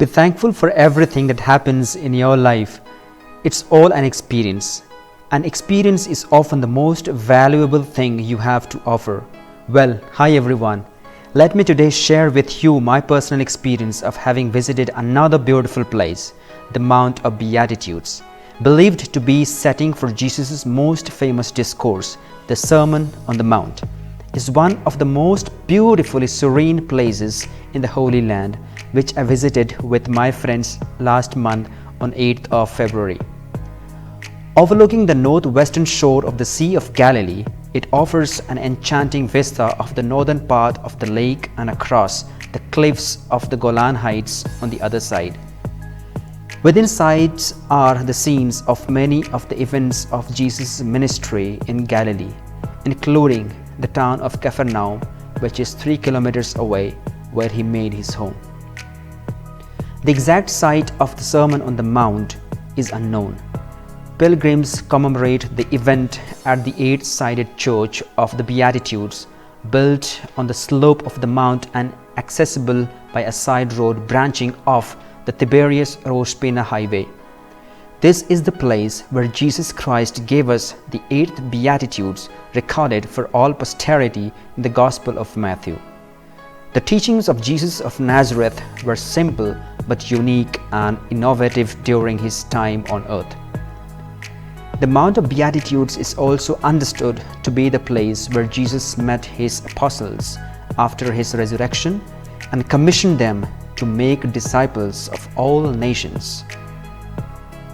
Be thankful for everything that happens in your life. It's all an experience. An experience is often the most valuable thing you have to offer. Well, hi everyone. Let me today share with you my personal experience of having visited another beautiful place, the Mount of Beatitudes, believed to be setting for Jesus' most famous discourse, the Sermon on the Mount. Is one of the most beautifully serene places in the Holy Land, which I visited with my friends last month on 8th of February. Overlooking the northwestern shore of the Sea of Galilee, it offers an enchanting vista of the northern part of the lake and across the cliffs of the Golan Heights on the other side. Within sight are the scenes of many of the events of Jesus' ministry in Galilee, including the town of Capernaum, which is 3 kilometers away, where he made his home. The exact site of the Sermon on the Mount is unknown. Pilgrims commemorate the event at the 8-sided Church of the Beatitudes, built on the slope of the mount and accessible by a side road branching off the Tiberias Rospina highway. This is the place where Jesus Christ gave us the 8th Beatitudes, recorded for all posterity in the Gospel of Matthew. The teachings of Jesus of Nazareth were simple but unique and innovative during his time on earth. The Mount of Beatitudes is also understood to be the place where Jesus met his apostles after his resurrection and commissioned them to make disciples of all nations.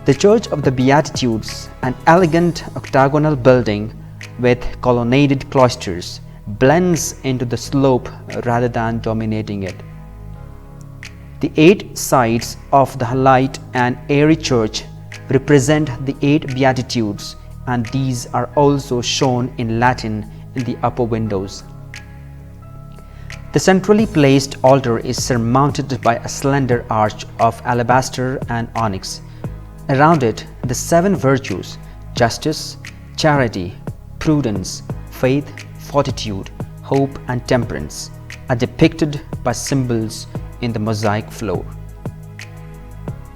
The Church of the Beatitudes, an elegant octagonal building with colonnaded cloisters, blends into the slope rather than dominating it. The 8 sides of the light and airy church represent the 8 Beatitudes, and these are also shown in Latin in the upper windows. The centrally placed altar is surmounted by a slender arch of alabaster and onyx. Around it, the 7 virtues, justice, charity, prudence, faith, fortitude, hope, and temperance, are depicted by symbols in the mosaic floor.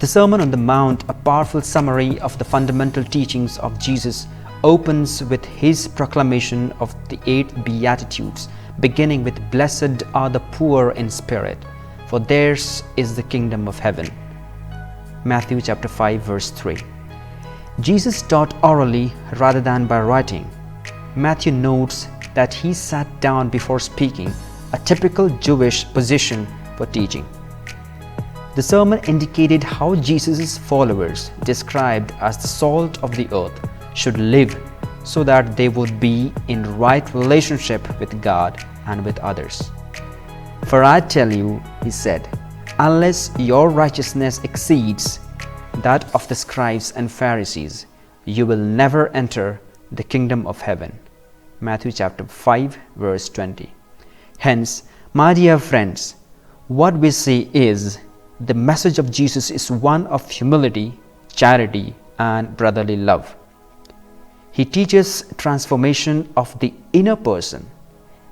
The Sermon on the Mount, a powerful summary of the fundamental teachings of Jesus, opens with his proclamation of the 8 Beatitudes, beginning with "Blessed are the poor in spirit, for theirs is the kingdom of heaven." Matthew chapter 5 verse 3. Jesus taught orally rather than by writing. Matthew notes that he sat down before speaking, a typical Jewish position for teaching. The sermon indicated how Jesus' followers, described as the salt of the earth, should live so that they would be in right relationship with God and with others. "For I tell you," he said, "unless your righteousness exceeds that of the scribes and Pharisees, you will never enter the kingdom of heaven." Matthew chapter 5 verse 20. Hence, my dear friends, what we see is the message of Jesus is one of humility, charity, and brotherly love. He teaches transformation of the inner person.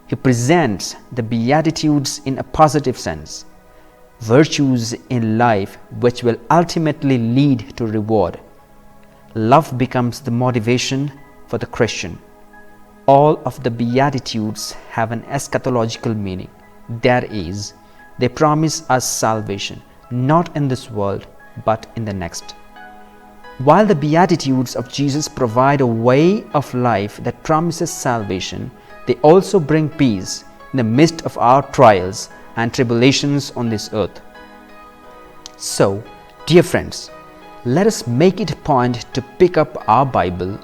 He presents the Beatitudes in a positive sense, virtues in life which will ultimately lead to reward. Love becomes the motivation for the Christian. All of the Beatitudes have an eschatological meaning. That is, they promise us salvation, not in this world, but in the next. While the Beatitudes of Jesus provide a way of life that promises salvation, they also bring peace in the midst of our trials and tribulations on this earth. So, dear friends, let us make it a point to pick up our Bible,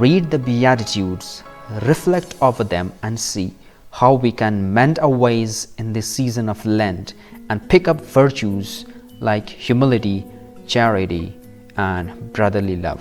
read the Beatitudes, reflect over them, and see how we can mend our ways in this season of Lent and pick up virtues like humility, charity, and brotherly love.